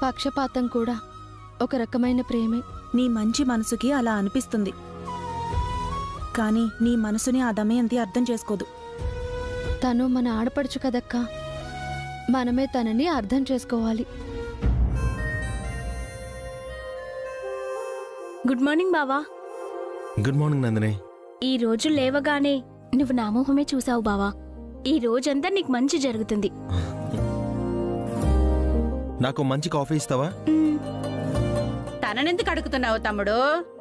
పక్షపాతం కూడా ఒక రకమైన ప్రేమే. నీ మంచి మనసుకి అలా అనిపిస్తుంది, కానీ నీ మనసుని ఆ దమయంతి అర్థం చేసుకోదు. తను మన ఆడపడుచు కదక్కా, మనమే తనని అర్థం చేసుకోవాలి. గుడ్ మార్నింగ్ బావా. Good morning Nandini. ఈ రోజు లేవగానే నువ్వు నా మొహమే చూసావు బావా. ఈ రోజంతా నీకు మంచి జరుగుతుంది. నాకు మంచి కాఫీ ఇస్తావా? తననెందుకు అడుగుతున్నావు తమ్ముడు?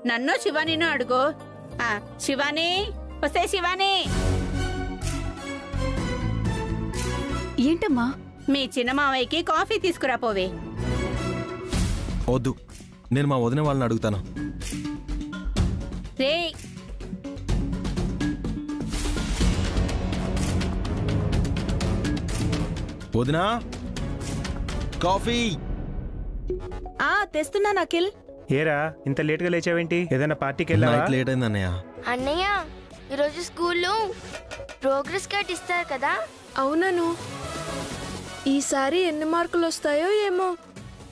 నన్ను శివానీను అడుగు. శివానీ, వస్తే శివానీ. ఏంటమ్మా? మీ చిన్న మావయ్యకి కాఫీ తీసుకురా పోవే. వద్దు, నేను మా వదిన వాళ్ళని అడుగుతాను. రే, వదినా, కాఫీ. తెస్తున్నాను అఖిల్. ఏరా ఇంత లేట్ గా లేచావేంటి? ఏదైనా పార్టీకి వెళ్ళావా? నైట్ లేట్ అయింది అన్నయ్య. అన్నయ్య, ఈరోజు స్కూల్లో ప్రోగ్రెస్ కార్డ్ ఇస్తారు కదా? అవునను. ఈసారి ఎన్ని మార్కులు వస్తాయో ఏమో.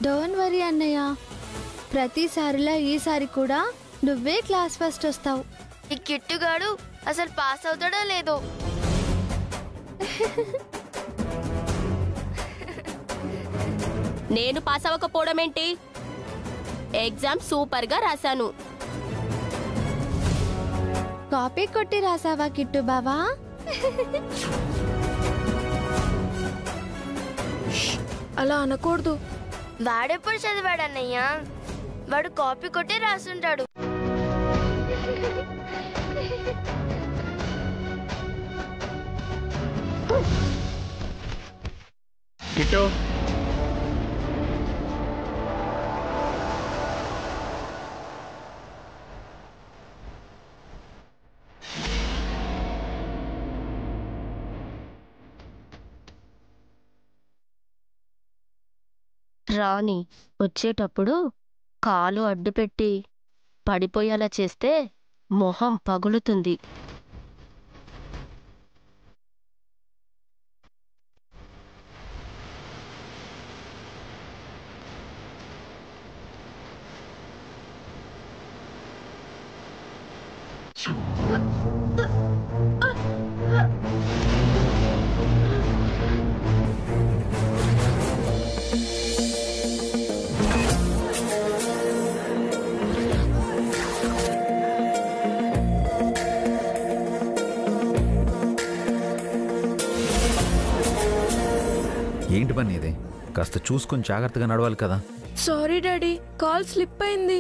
డోంట్ వరీ అన్నయ్య, ప్రతిసారిలా ఈసారి కూడా నువ్వే క్లాస్ ఫస్ట్ వస్తావు. ఈ కిట్టుగాడు అసలు పాస్ అవుతాడో లేదో. నేను పాస్ అవ్వకపోవడం ఏంటి? ఎగ్జామ్ సూపర్ గా రాశాను. కాపీ కొట్టి రాసావా కిట్టు బావా? అలా అనకూడదు. వాడెప్పుడు చదివాడు అన్నయ్య? వాడు కాపీ కొట్టే రాసుంటాడు. కిట్టు, రాణి వచ్చేటప్పుడు కాలు అడ్డుపెట్టి పడిపోయేలా చేస్తే మొహం పగులుతుంది. ఏంటి పని ఇది? కాస్త చూసుకొని జాగ్రత్తగా నడవాలి కదా. సారీ డాడీ, కాల్ స్లిప్ అయింది.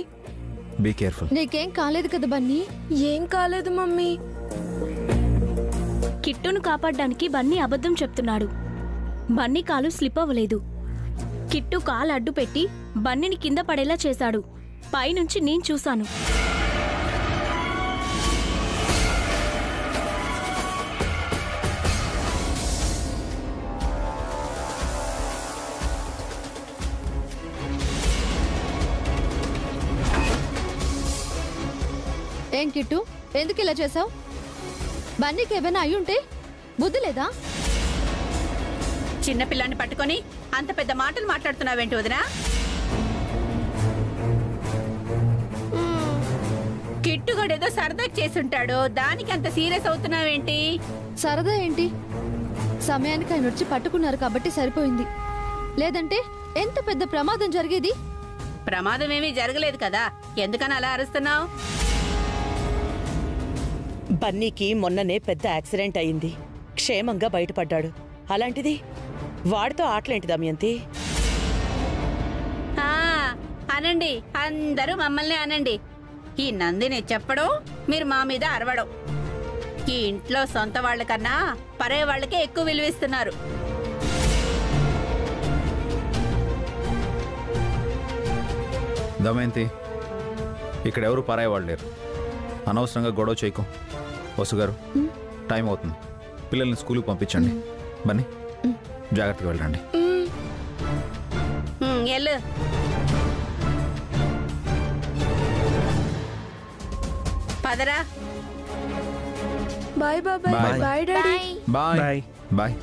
Be careful. నీకేం కాలేదు కదా బన్నీ? ఏం కాలేదు మమ్మీ. కిట్టును కాపాడడానికి బన్నీ అబద్ధం చెప్తున్నాడు. బన్నీ కాలు స్లిప్ అవ్వలేదు. కిట్టు కాలు అడ్డు పెట్టి బన్నీని కింద పడేలా చేశాడు. పైనుంచి నేను చూశాను. ఏం కిట్టు, ఎందుకు ఇలా చేసావు? బన్నీకి ఏమైనా అయ్యుంటే బుద్ధి లేదా? చిన్నపిల్లాన్ని పట్టుకొని అంత పెద్ద మాటలు మాట్లాడుతున్నావేంటి వదినా? కిట్టుగడేదో సరదాకి చేసుంటాడు, దానికి అంత సీరియస్ అవుతున్నావేంటి? సరదా ఏంటి? సమయానికి ఆయన వచ్చి పట్టుకున్నారు కాబట్టి సరిపోయింది. లేదంటే ఎంత పెద్ద ప్రమాదం జరిగేది. ప్రమాదం ఏమీ జరగలేదు కదా, ఎందుకని అలా అరుస్తున్నావు? బన్నీకి మొన్ననే పెద్ద యాక్సిడెంట్ అయింది, క్షేమంగా బయటపడ్డాడు. అలాంటిది వాడితో ఆటలేంటి దమయంతి? అనండి, అందరూ మమ్మల్ని అనండి. ఈ నందిని చెప్పడం, మీరు మా మీద అరవడం. ఈ ఇంట్లో సొంత వాళ్ళకన్నా పరే వాళ్ళకే ఎక్కువ విలువిస్తున్నారు. దమయంతి, ఇక్కడ ఎవరు పరాయి వాళ్ళు లేరు. అనవసరంగా గొడవ చేయకు. వసుగారు, టైం అవుతుంది, పిల్లల్ని స్కూల్కి పంపించండి. బన్నీ, జాగ్రత్తగా వెళ్ళండి. ఎల్లు. పదరా. బాయ్ బాబాయ్. Bye daddy. Bye bye bye.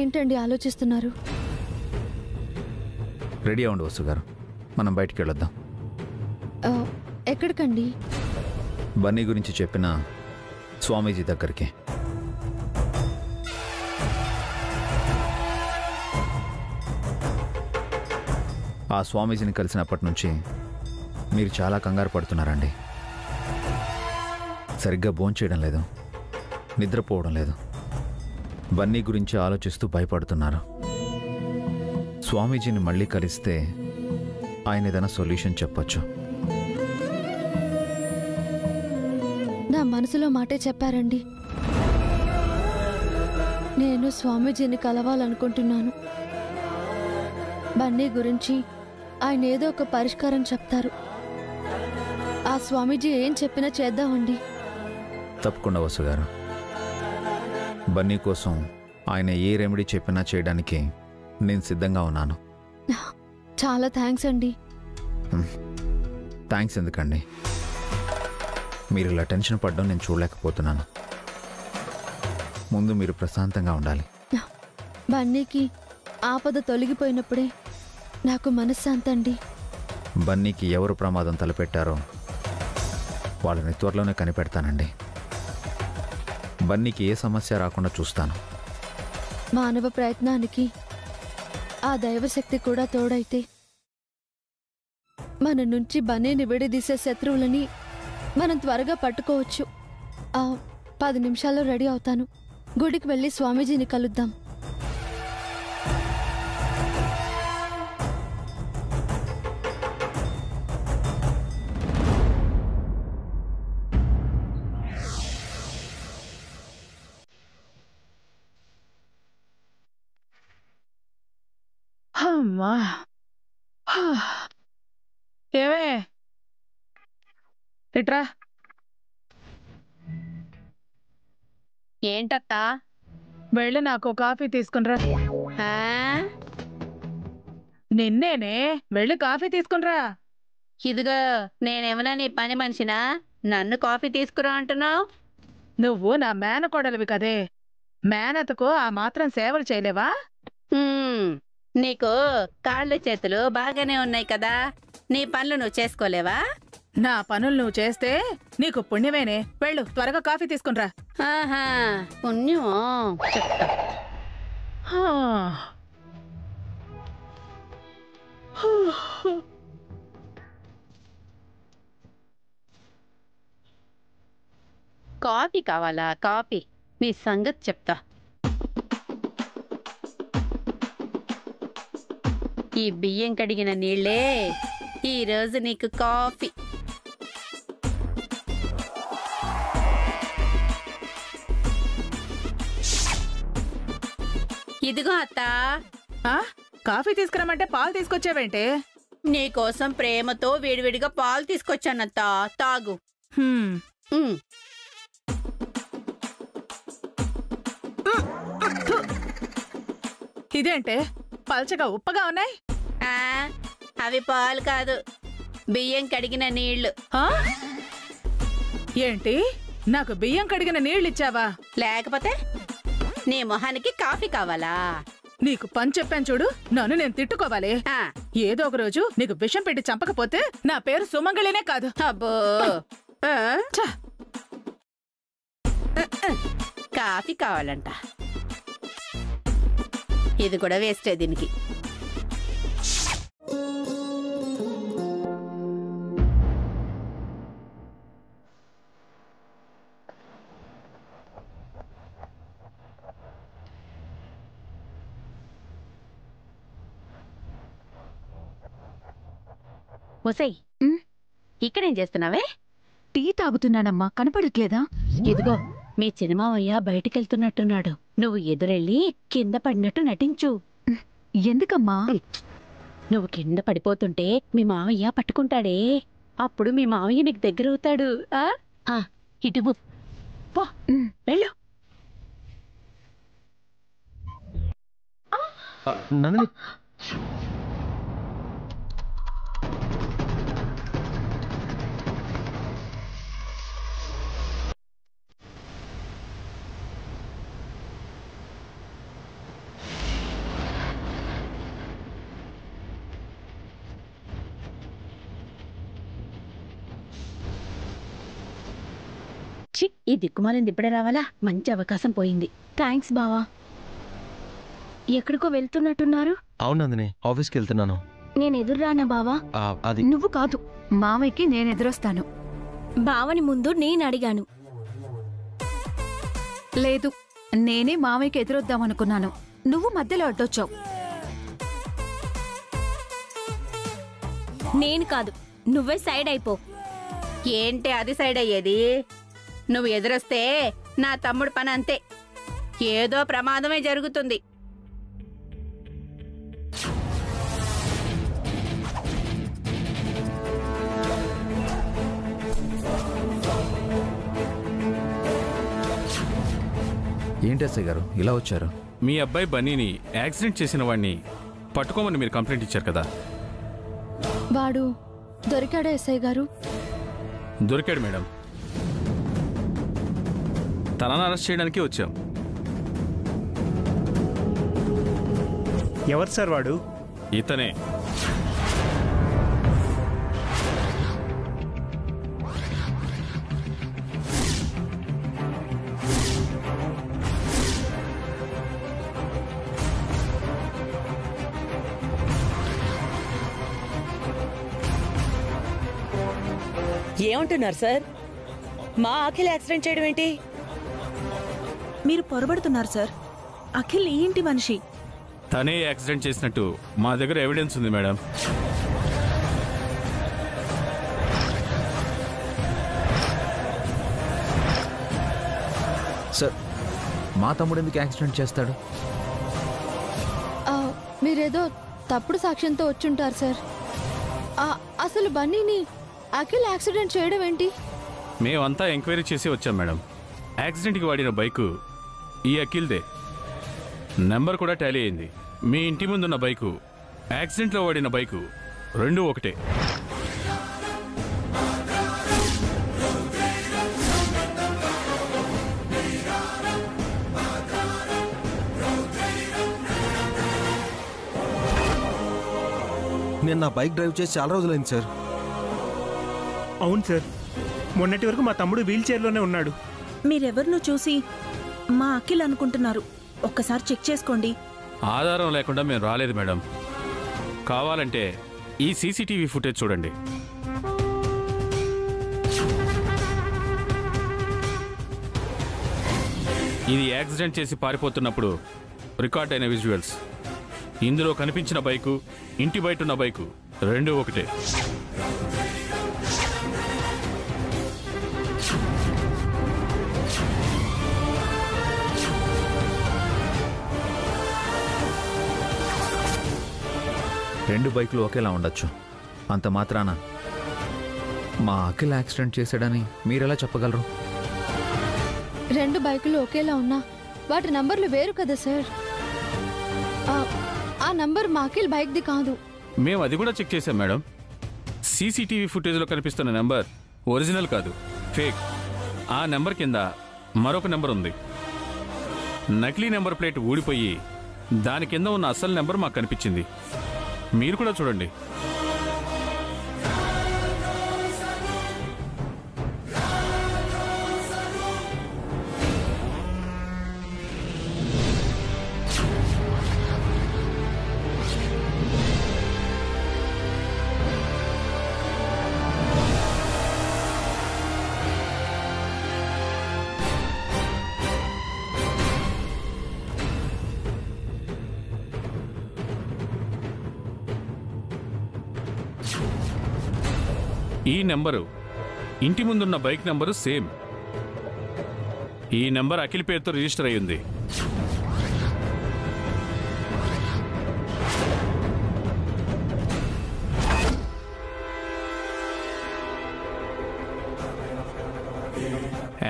ఏంటండి ఆలోచిస్తున్నారు? రెడీ అవ్వండి వసు గారు, మనం బయటికి వెళ్ళొద్దాం. ఆ, ఎక్కడికండి? బన్నీ గురించి చెప్పిన స్వామీజీ దగ్గరికి. ఆ స్వామీజీని కలిసినప్పటి నుంచి మీరు చాలా కంగారు పడుతున్నారండి. సరిగ్గా భోంచేయడం లేదు, నిద్రపోవడం లేదు, బన్నీ గురించి ఆలోచిస్తూ భయపడుతున్నారు. స్వామీజీని మళ్ళీ కలిస్తే ఆయన ఏదైనా సొల్యూషన్ చెప్పొచ్చు. నా మనసులో మాటే చెప్పారండి. నేను స్వామీజీని కలవాలనుకుంటున్నాను. బన్నీ గురించి ఆయన ఏదో ఒక పరిష్కారం చెప్తారు. ఆ స్వామీజీ ఏం చెప్పినా చేద్దామండి. తప్పకుండా వసు గారు, బన్నీ కోసం ఆయన ఏ రెమెడీ చెప్పినా చేయడానికి నేను సిద్ధంగా ఉన్నాను. చాలా థ్యాంక్స్ అండి. థ్యాంక్స్ ఎందుకండి, మీరు ఇలా టెన్షన్ పడడం నేను చూడలేకపోతున్నాను. ముందు మీరు ప్రశాంతంగా ఉండాలి. బన్నీకి ఆపద తొలగిపోయినప్పుడే నాకు మనశ్శాంతి అండి. బన్నీకి ఎవరు ప్రమాదం తలపెట్టారో వాళ్ళని త్వరలోనే కనిపెడతానండి. బన్నీకి ఏ సమస్య రాకుండా చూస్తాను. మానవ ప్రయత్నానికి ఆ దైవశక్తి కూడా తోడైతే మన నుంచి బన్నీని విడదీసే శత్రువులని మనం త్వరగా పట్టుకోవచ్చు. 10 నిమిషాల్లో రెడీ అవుతాను. గుడికి వెళ్ళి స్వామీజీని కలుద్దాం. అమ్మా ఏవే ఇట్రా. ఏంటత్తా? వెళ్ళి నాకు కాఫీ తీసుకునిరా. నిన్నేనే, వెళ్ళి కాఫీ తీసుకునిరా. ఇదిగో, నేనేమన్నా నీ పని మనిషినా? నన్ను కాఫీ తీసుకురా అంటున్నావు? నువ్వు నా మేనకోడలివి కదే, మేనతకు ఆ మాత్రం సేవలు చేయలేవా? నీకు కాళ్ళు చేతులు బాగానే ఉన్నాయి కదా, నీ పనులు నువ్వు చేసుకోలేవా? నా పనులు నువ్వు చేస్తే నీకు పుణ్యమేనే. వెళ్ళు, త్వరగా కాఫీ తీసుకునిరా. ఆహా, పుణ్యం చెప్తా. కాఫీ కావాలా? కాఫీ, నీ సంగతి చెప్తా. ఈ బియ్యం కడిగిన నీళ్ళే ఈరోజు నీకు కాఫీ. ఇదిగో అత్తా. కాఫీ తీసుకురమ్మంటే పాలు తీసుకొచ్చావేంటే? నీకోసం ప్రేమతో వేడివేడిగా పాలు తీసుకొచ్చానత్తా, తాగు. ఇదేంటే పల్చగా ఉప్పగా ఉన్నాయి? అవి పాలు కాదు, బియ్యం కడిగిన నీళ్లు. ఏంటి, నాకు బియ్యం కడిగిన నీళ్ళు ఇచ్చావా? లేకపోతే నీ మొహానికి కాఫీ కావాలా? నీకు పని చెప్పాను చూడు, నన్ను నేను తిట్టుకోవాలి. ఏదో ఒక రోజు నీకు విషం పెట్టి చంపకపోతే నా పేరు సుమంగళినే కాదు. అబ్బో, కాఫీ కావాలంట. ఇది కూడా వేస్టే దీనికి. ఒసై, ఇక్కడేం చేస్తున్నావే? టీ తాగుతున్నానమ్మా, కనపడట్లేదా? ఇదిగో, మీ చిన్నమావయ్య బయటికెళ్తున్నట్టున్నాడు. నువ్వు ఎదురెళ్ళి కింద పడినట్టు నటించు. ఎందుకమ్మా? నువ్వు కింద పడిపోతుంటే మీ మావయ్య పట్టుకుంటాడే, అప్పుడు మీ మావయ్య నీకు దగ్గరవుతాడు. ఇటు పో, వెళ్ళు. నందిని, చి, ఈ దిక్కుమాలింది ఇప్పుడే రావాలా? మంచి అవకాశం పోయింది. థ్యాంక్స్ బావా. ఎక్కడికో వెళ్తున్నట్టున్నారు? అవును నందిని, ఆఫీస్కి వెళ్తున్నాను. నేను ఎదురు రానా బావా? అది నువ్వు కాదు, మావయ్యకి నేను ఎదురొస్తాను. బావని ముందు నేను అడిగాను. లేదు, నేనే మావయ్యకి ఎదురొద్దామనుకున్నాను. నువ్వు మధ్యలో అడ్డొచ్చావు. నేను కాదు, నువ్వే సైడ్ అయిపో. ఏంటి అది సైడ్ అయ్యేది? నువ్వు ఎదురొస్తే నా తమ్ముడు పని అంతే. ఏదో ప్రమాదమే జరుగుతుంది. ఏంటి ఎస్ఐ గారు ఇలా వచ్చారు? మీ అబ్బాయి బన్నీని యాక్సిడెంట్ చేసిన వాడిని పట్టుకోమని మీరు కంప్లైంట్ ఇచ్చారు కదా. వాడు దొరికాడా ఎస్ఐ గారు? దొరికాడు మేడం. తనను అరెస్ట్ చేయడానికి వచ్చాం. ఎవరు సార్ వాడు? ఇతనే. ఏమంటున్నారు సార్? మా అఖిల్ యాక్సిడెంట్ చేయడం ఏంటి? మీరు పొరబడుతున్నారు సార్. అఖిల్ ఈ ఇంటి మనిషి. తనే యాక్సిడెంట్ చేసినట్టు మా దగ్గర ఎవిడెన్స్ ఉంది మేడం. సార్, మా తమ్ముడు ఎందుకు యాక్సిడెంట్ చేస్తాడు? మీరేదో తప్పుడు సాక్ష్యంతో వచ్చుంటారు సార్. అసలు బన్నీని అఖిల్ యాక్సిడెంట్ చేయడం ఏంటి? మేమంతా ఎంక్వైరీ చేసి వచ్చాం మేడం. యాక్సిడెంట్కి వాడిన బైకు ఈ అఖిల్దే. నెంబర్ కూడా టాలీ అయింది. మీ ఇంటి ముందున్న బైకు, యాక్సిడెంట్లో వాడిన బైకు రెండూ ఒకటే. నేను నా బైక్ డ్రైవ్ చేసి చాలా రోజులైంది సార్. అవును సార్, మొన్నటి వరకు మా తమ్ముడు వీల్ చైర్లోనే ఉన్నాడు. మీరెవరినో చూసి మా అఖిల్ అనుకుంటున్నారు. ఒక్కసారి చెక్ చేసుకోండి. ఆధారం లేకుండా మేము రాలేదు మేడం. కావాలంటే ఈ సీసీటీవీ ఫుటేజ్ చూడండి. ఇది యాక్సిడెంట్ చేసి పారిపోతున్నప్పుడు రికార్డ్ అయిన విజువల్స్. ఇందులో కనిపించిన బైకు, ఇంటి బయట ఉన్న బైకు రెండూ ఒకటే. రెండు బైకులు ఒకేలా ఉండొచ్చు. అంత మాత్రాన మా అఖిల్ యాక్సిడెంట్ చేశాడని మీరెలా చెప్పగలరు? రెండు బైకులు ఒకేలా ఉన్నా వాటి నంబర్లు వేరు కదా సార్. ఆ నంబర్ మా అఖిల్ బైక్ది కాదు. మేము అది కూడా చెక్ చేశాం మేడం. సీసీటీవీ ఫుటేజ్లో కనిపిస్తున్న నెంబర్ ఒరిజినల్ కాదు, ఫేక్. ఆ నెంబర్ కింద మరొక నెంబర్ ఉంది. నకిలీ నెంబర్ ప్లేట్ ఊడిపోయి దాని కింద ఉన్న అసలు నెంబర్ మాకు కనిపించింది. మీరు కూడా చూడండి. ఈ నెంబరు, ఇంటి ముందున్న బైక్ నెంబరు సేమ్. ఈ నెంబర్ అఖిల్ పేరుతో రిజిస్టర్ అయ్యింది.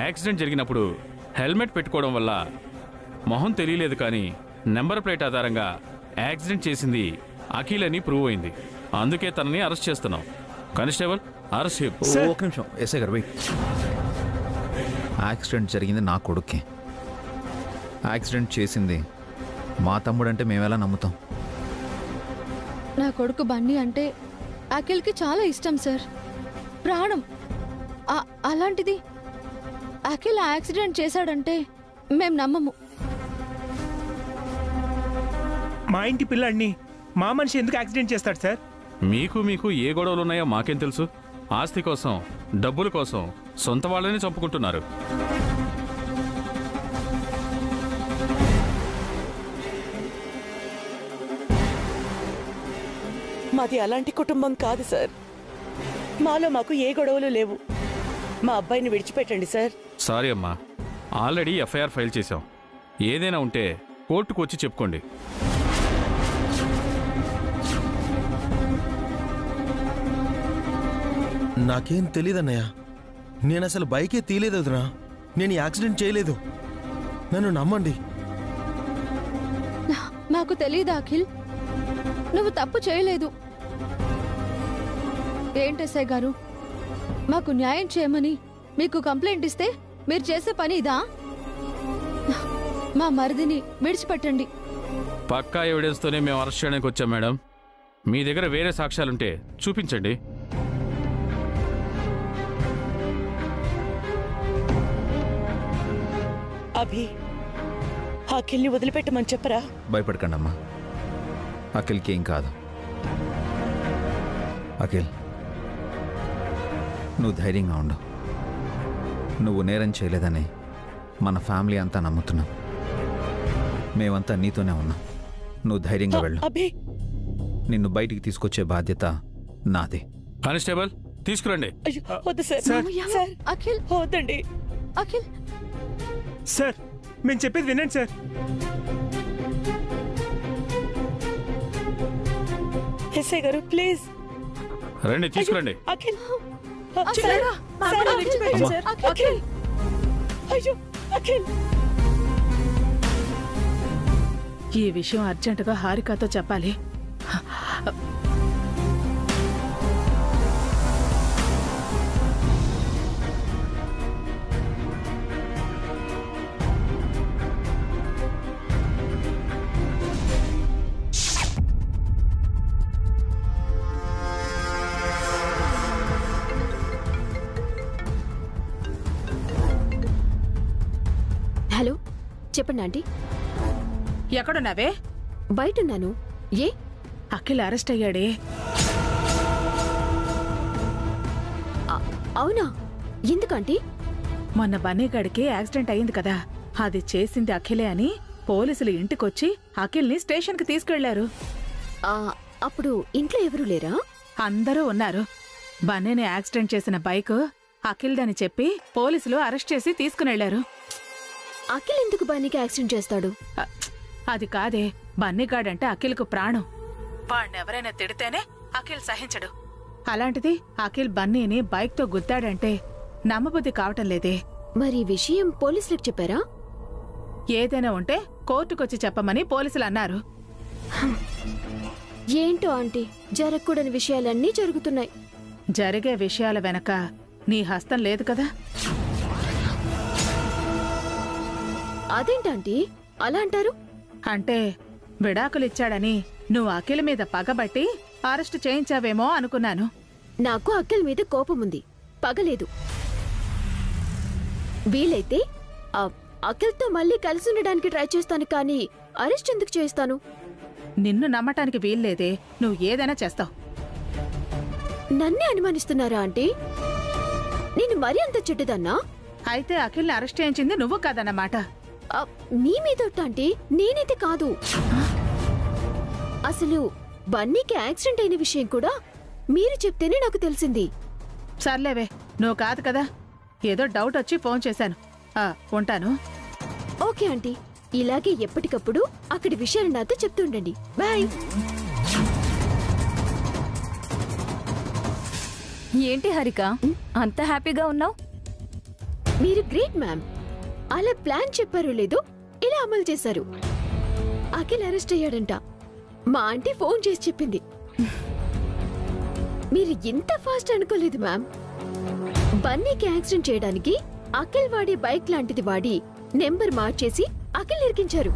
యాక్సిడెంట్ జరిగినప్పుడు హెల్మెట్ పెట్టుకోవడం వల్ల మొహం తెలియలేదు, కానీ నెంబర్ ప్లేట్ ఆధారంగా యాక్సిడెంట్ చేసింది అఖిల్ అని ప్రూవ్ అయింది. అందుకే తనని అరెస్ట్ చేస్తున్నాం. కానిస్టేబుల్, అరెస్ట్ చేయ. ఒక నిమిషం ఎస్ఐ గారు, వెయిట్. యాక్సిడెంట్ జరిగింది నా కొడుకే. యాక్సిడెంట్ చేసింది మా తమ్ముడంటే మేమెలా నమ్ముతాం? నా కొడుకు బన్నీ అంటే అఖిల్కి చాలా ఇష్టం సార్, ప్రాణం. అలాంటిది అఖిల్ యాక్సిడెంట్ చేశాడంటే మేం నమ్మము. మా ఇంటి పిల్లాడిని మా మనిషి ఎందుకు యాక్సిడెంట్ చేస్తాడు సార్? మీకు ఏ గొడవలు ఉన్నాయో మాకేం తెలుసు? ఆస్తి కోసం, డబ్బుల కోసం సొంత వాళ్ళని చంపుకుంటున్నారు. మాది అలాంటి కుటుంబం కాదు సార్. మాలో మాకు ఏ గొడవలు లేవు. మా అబ్బాయిని విడిచిపెట్టండి సార్. సారీ అమ్మా, ఆల్రెడీ ఎఫ్ఐఆర్ ఫైల్ చేశాం. ఏదైనా ఉంటే కోర్టుకు వచ్చి చెప్పుకోండి. నాకేం తెలీదన్నయ్య. నేను అసలు బైకే తీయలేదు వదినా. నేను యాక్సిడెంట్ చేయలేదు. నన్ను నమ్మండి. మాకు తెలీదా అఖిల్? నువ్వు తప్పు చేయలేదు. ఏంటెస్ఐ గారు, మాకు న్యాయం చేయమని మీకు కంప్లైంట్ ఇస్తే మీరు చేసే పని ఇదా? మా మరిదిని విడిచిపెట్టండి. పక్కా ఎవిడెన్స్తోనే మేము అరెస్ట్ చేయడానికి వచ్చాం మేడం. మీ దగ్గర వేరే సాక్ష్యాలుంటే చూపించండి. అభి, అఖిల్ని వదిలిపెట్టమని చెప్పరా? భయపడకండి అమ్మా, అఖిల్కి ఏం కాదు. అఖిల్, నువ్వు ధైర్యంగా ఉండు. నువ్వు నేరం చేయలేదని మన ఫ్యామిలీ అంతా నమ్ముతున్నాం. మేమంతా నీతోనే ఉన్నాం. నువ్వు ధైర్యంగా వెళ్ళు. నిన్ను బయటికి తీసుకొచ్చే బాధ్యత నాది. కానిస్టేబుల్, తీసుకురండి. వద్దు సార్. అఖిల్ వద్దండి. అఖిల్ సార్, మేము చెప్పేది వినండి సార్. ఎస్ఐ గారు ప్లీజ్ రండి, తీసుకురండి. అఖిల్, ఈ విషయం అర్జెంటుగా హారికతో చెప్పాలి. హలో, చెప్పండి ఆంటీ. ఎక్కడున్నావే? బయటున్నాను. ఏ? అఖిల్ అరెస్ట్ అయ్యాడే. అవునా? ఎందుకంటే మొన్న బన్నీగడికి యాక్సిడెంట్ అయింది కదా, అది చేసింది అఖిలే అని పోలీసులు ఇంటికొచ్చి అఖిల్ని స్టేషన్కి తీసుకెళ్లారు. అప్పుడు ఇంట్లో ఎవరూ లేరా? అందరూ ఉన్నారు. బన్నీని యాక్సిడెంట్ చేసిన బైక్ అఖిల్దని చెప్పి పోలీసులు అరెస్ట్ చేసి తీసుకునెళ్లారు. అఖిల్ ఎందుకు బన్నీకి యాక్సిడెంట్ చేస్తాడు? అది కాదే, బన్నీగాడంటే అఖిల్కు ప్రాణం. వాణ్ణెవరైనా తిడితేనే అఖిల్ సహించడు. అలాంటిది అఖిల్ బన్నీని బైక్తో గుద్దాడంటే నమ్మబుద్ధి కావటం లేదే. మరి విషయం పోలీసులకు చెప్పారా? ఏదైనా ఉంటే కోర్టుకొచ్చి చెప్పమని పోలీసులు అన్నారు. ఏంటో ఆంటీ, జరగకూడని విషయాలన్నీ జరుగుతున్నాయి. జరిగే విషయాల వెనక నీ హస్తం లేదు కదా. అదేంటంటీ అలా అంటారు? అంటే విడాకులిచ్చాడని నువ్వు అఖిల్ మీద పగబట్టి అరెస్టు చేయించావేమో అనుకున్నాను. నాకు అఖిల్ మీద కోపముంది, పగలేదు. వీలైతే అఖిల్తో మళ్ళీ కలిసి ఉండడానికి ట్రై చేస్తాను, కానీ అరెస్ట్ ఎందుకు చేస్తాను? నిన్ను నమ్మటానికి వీల్లేదే. నువ్వు ఏదైనా చేస్తావు. నన్నే అనుమానిస్తున్నారా ఆంటీ? నేను మరీ అంత చెడ్డదన్నా? అయితే అఖిల్ని అరెస్ట్ చేయించింది నువ్వు కాదన్నమాట. మీ మీదొట్ట ఆంటీ, నేనైతే కాదు. అసలు బన్నీకి యాక్సిడెంట్ అయిన విషయం కూడా మీరు చెప్తేనే నాకు తెలిసింది. సర్లేవే, నువ్వు కాదు కదా. ఏదో డౌట్ వచ్చి ఫోన్ చేశాను. ఉంటాను. ఓకే ఆంటీ, ఇలాగే ఎప్పటికప్పుడు అక్కడి విషయాలు నాతో చెప్తుండండి. బాయ్. ఏంటి హారిక, అంత హ్యాపీగా ఉన్నావు? మీరు గ్రేట్ మ్యామ్. అలా ప్లాన్ చెప్పారో లేదో ఇలా అమలు చేశారు. అఖిల్ అరెస్ట్ అయ్యాడంట. మా ఆంటీ ఫోన్ చేసి చెప్పింది. మీరు ఇంత ఫాస్ట్ అనుకోలేదు మ్యామ్. బన్నీకి యాక్సిడెంట్ చేయడానికి అఖిల్ వాడే బైక్ లాంటిది వాడి నెంబర్ మార్చేసి అఖిల్ ఇరికించారు.